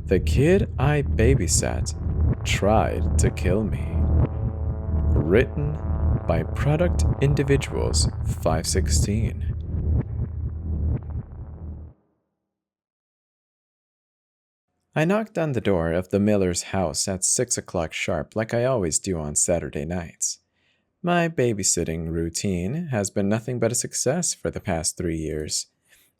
The kid I babysat tried to kill me. Written by Product Individuals 516. I knocked on the door of the Miller's house at 6 o'clock sharp like I always do on Saturday nights. My babysitting routine has been nothing but a success for the past 3 years,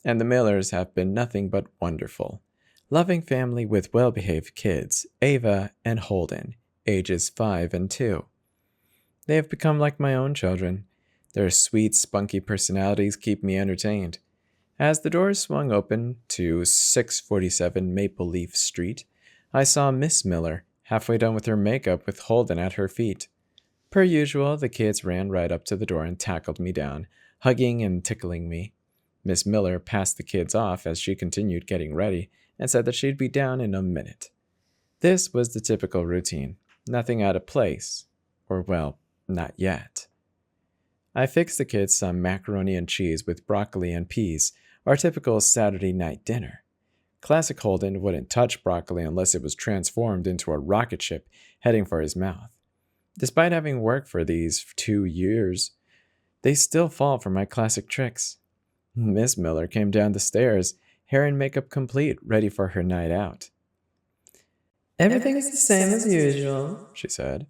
and the Millers have been nothing but wonderful. Loving family with well-behaved kids, Ava and Holden, ages 5 and 2. They have become like my own children. Their sweet, spunky personalities keep me entertained. As the doors swung open to 647 Maple Leaf Street, I saw Miss Miller, halfway done with her makeup with Holden at her feet. Per usual, the kids ran right up to the door and tackled me down, hugging and tickling me. Miss Miller passed the kids off as she continued getting ready and said that she'd be down in a minute. This was the typical routine, nothing out of place. Or, well, not yet. I fixed the kids some macaroni and cheese with broccoli and peas, our typical Saturday night dinner. Classic Holden wouldn't touch broccoli unless it was transformed into a rocket ship heading for his mouth. Despite having worked for these 2 years, they still fall for my classic tricks. Miss Miller came down the stairs, hair and makeup complete, ready for her night out. Everything is the same as usual, she said.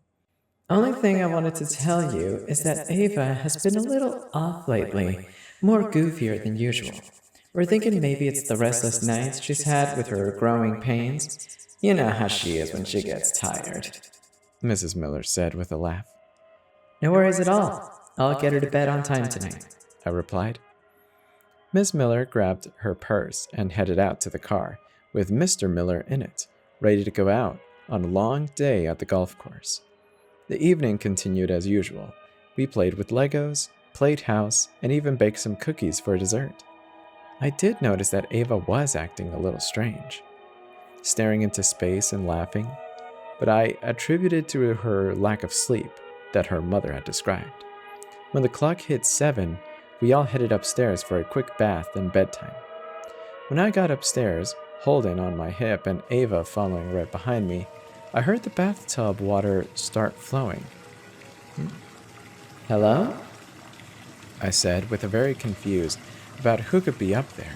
Only thing I wanted to tell you is that Ava has been a little off lately, more goofier than usual. We're thinking maybe it's the restless nights she's had with her growing pains. You know how she is when she gets tired, Mrs. Miller said with a laugh. No worries at all. I'll get her to bed on time tonight, I replied. Miss Miller grabbed her purse and headed out to the car, with Mr. Miller in it, ready to go out on a long day at the golf course. The evening continued as usual. We played with Legos, played house, and even baked some cookies for dessert. I did notice that Ava was acting a little strange, staring into space and laughing, but I attributed to her lack of sleep that her mother had described. When the clock hit 7, we all headed upstairs for a quick bath and bedtime. When I got upstairs, Holden on my hip and Ava following right behind me, I heard the bathtub water start flowing. Hello? I said, with a very confused about who could be up there.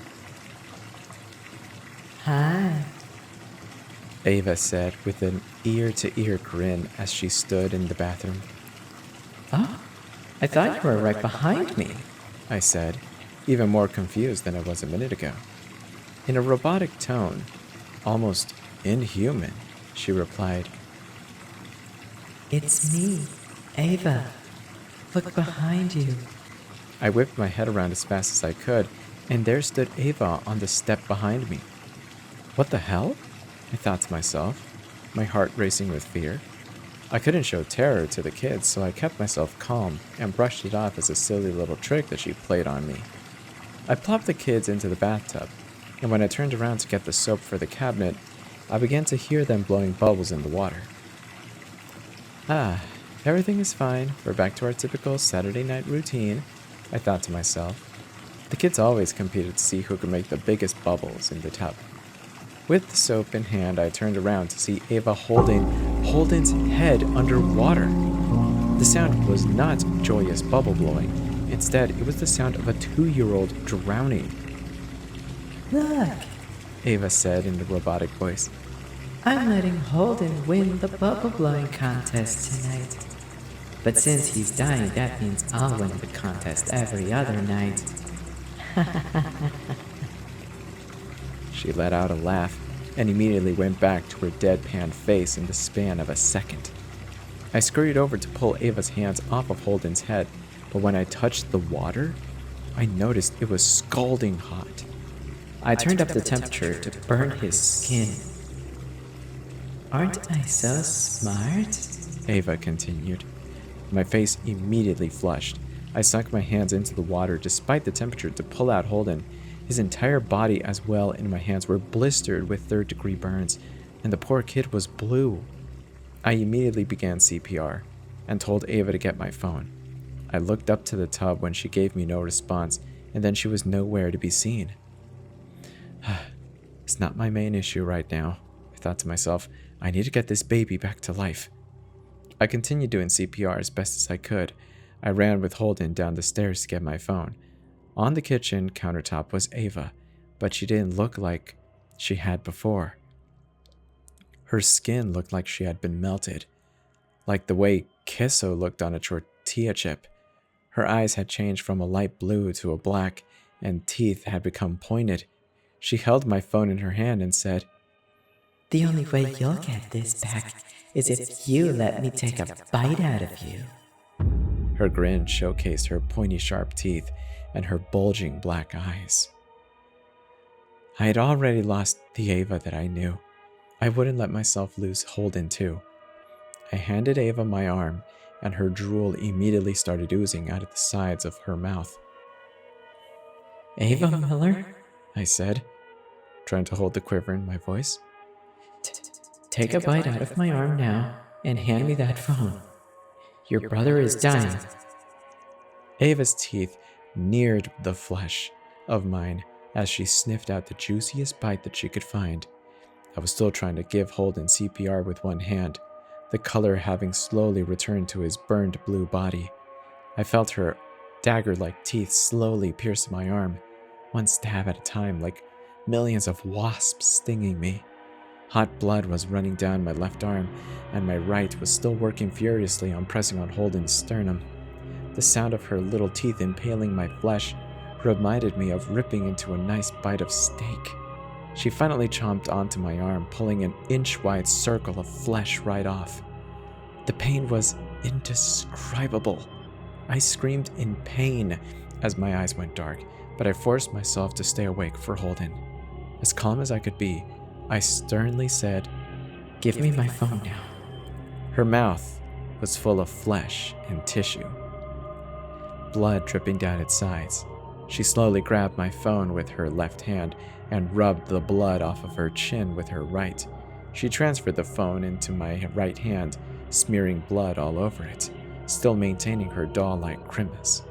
Hi, Ava said with an ear-to-ear grin as she stood in the bathroom. Oh, I thought you were right behind me, I said, even more confused than I was a minute ago. In a robotic tone, almost inhuman, she replied, It's me, Ava. Look behind you. I whipped my head around as fast as I could, and there stood Ava on the step behind me. What the hell? I thought to myself, my heart racing with fear. I couldn't show terror to the kids, so I kept myself calm and brushed it off as a silly little trick that she played on me. I plopped the kids into the bathtub, and when I turned around to get the soap for the cabinet, I began to hear them blowing bubbles in the water. Everything is fine. We're back to our typical Saturday night routine, I thought to myself. The kids always competed to see who could make the biggest bubbles in the tub. With the soap in hand, I turned around to see Ava holding Holden's head underwater. The sound was not joyous bubble blowing. Instead, it was the sound of a 2-year-old drowning. Look, Ava said in a robotic voice. I'm letting Holden win the bubble blowing contest tonight. But since he's dying, that means I'll win the contest every other night. She let out a laugh and immediately went back to her deadpan face in the span of a second. I scurried over to pull Ava's hands off of Holden's head, but when I touched the water, I noticed it was scalding hot. I turned up the temperature to burn his skin. Aren't I so smart? Ava continued. My face immediately flushed. I sunk my hands into the water despite the temperature to pull out Holden. His entire body as well in my hands were blistered with third-degree burns, and the poor kid was blue. I immediately began CPR and told Ava to get my phone. I looked up to the tub when she gave me no response, and then she was nowhere to be seen. It's not my main issue right now, I thought to myself, I need to get this baby back to life. I continued doing CPR as best as I could. I ran with Holden down the stairs to get my phone. On the kitchen countertop was Ava, but she didn't look like she had before. Her skin looked like she had been melted, like the way queso looked on a tortilla chip. Her eyes had changed from a light blue to a black, and teeth had become pointed. She held my phone in her hand and said, The only way you'll get this back is if you let me take a bite out of you. Her grin showcased her pointy sharp teeth and her bulging black eyes. I had already lost the Ava that I knew. I wouldn't let myself lose Holden too. I handed Ava my arm, and her drool immediately started oozing out of the sides of her mouth. Ava Miller? I said, trying to hold the quiver in my voice. Take a bite out of my arm now and hand me that phone. Your brother is dying. Ava's teeth neared the flesh of mine as she sniffed out the juiciest bite that she could find. I was still trying to give Holden CPR with one hand, the color having slowly returned to his burned blue body. I felt her dagger-like teeth slowly pierce my arm, one stab at a time, like millions of wasps stinging me. Hot blood was running down my left arm, and my right was still working furiously on pressing on Holden's sternum. The sound of her little teeth impaling my flesh reminded me of ripping into a nice bite of steak. She finally chomped onto my arm, pulling an inch-wide circle of flesh right off. The pain was indescribable. I screamed in pain as my eyes went dark, but I forced myself to stay awake for Holden. As calm as I could be, I sternly said, Give me my phone now. Her mouth was full of flesh and tissue, blood dripping down its sides. She slowly grabbed my phone with her left hand and rubbed the blood off of her chin with her right. She transferred the phone into my right hand, smearing blood all over it, still maintaining her doll-like grimace.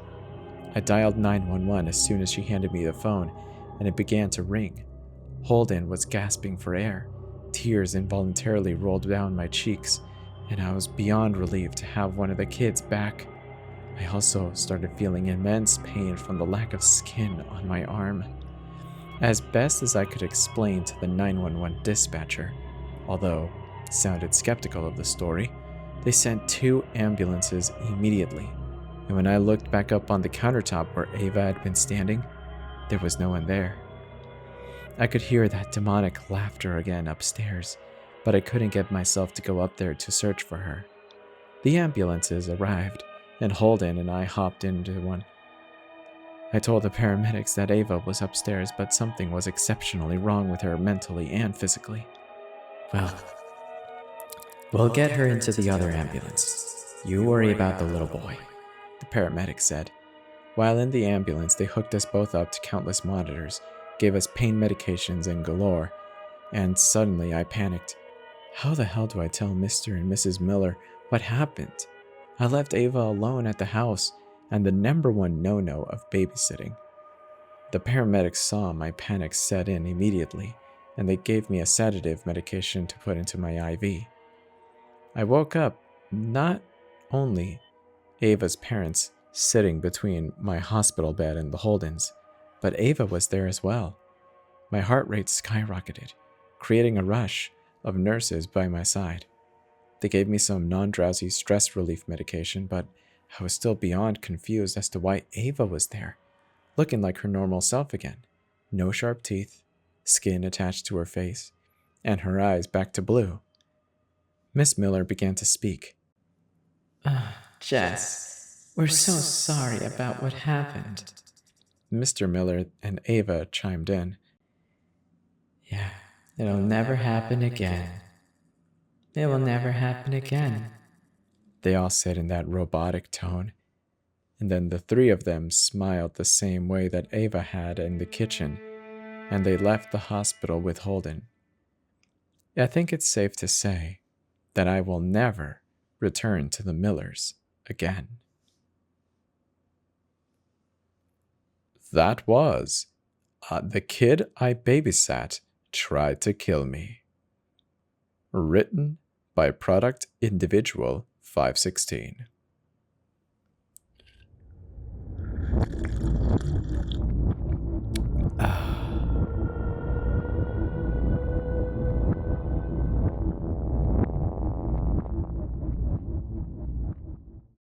I dialed 911 as soon as she handed me the phone, and it began to ring. Holden was gasping for air. Tears involuntarily rolled down my cheeks, and I was beyond relieved to have one of the kids back. I also started feeling immense pain from the lack of skin on my arm. As best as I could explain to the 911 dispatcher, although sounded skeptical of the story, they sent 2 ambulances immediately, and when I looked back up on the countertop where Ava had been standing, there was no one there. I could hear that demonic laughter again upstairs, but I couldn't get myself to go up there to search for her. The ambulances arrived, and Holden and I hopped into one. I told the paramedics that Ava was upstairs, but something was exceptionally wrong with her mentally and physically. Well, we'll get her into the other ambulance. You worry about the little boy, the paramedic said. While in the ambulance, they hooked us both up to countless monitors, gave us pain medications and galore, and suddenly I panicked. How the hell do I tell Mr. and Mrs. Miller what happened? I left Ava alone at the house, and the number one no-no of babysitting. The paramedics saw my panic set in immediately, and they gave me a sedative medication to put into my IV. I woke up not only Ava's parents sitting between my hospital bed and the Holdens, but Ava was there as well. My heart rate skyrocketed, creating a rush of nurses by my side. They gave me some non-drowsy stress relief medication, but I was still beyond confused as to why Ava was there, looking like her normal self again. No sharp teeth, skin attached to her face, and her eyes back to blue. Miss Miller began to speak. Jess, we're so sorry about what happened. Mr. Miller and Ava chimed in. Yeah, it'll never happen again. It will never happen again, they all said in that robotic tone. And then the 3 of them smiled the same way that Ava had in the kitchen, and they left the hospital with Holden. I think it's safe to say that I will never return to the Millers again. That was The Kid I Babysat Tried to Kill Me. Written by Product Individual 516.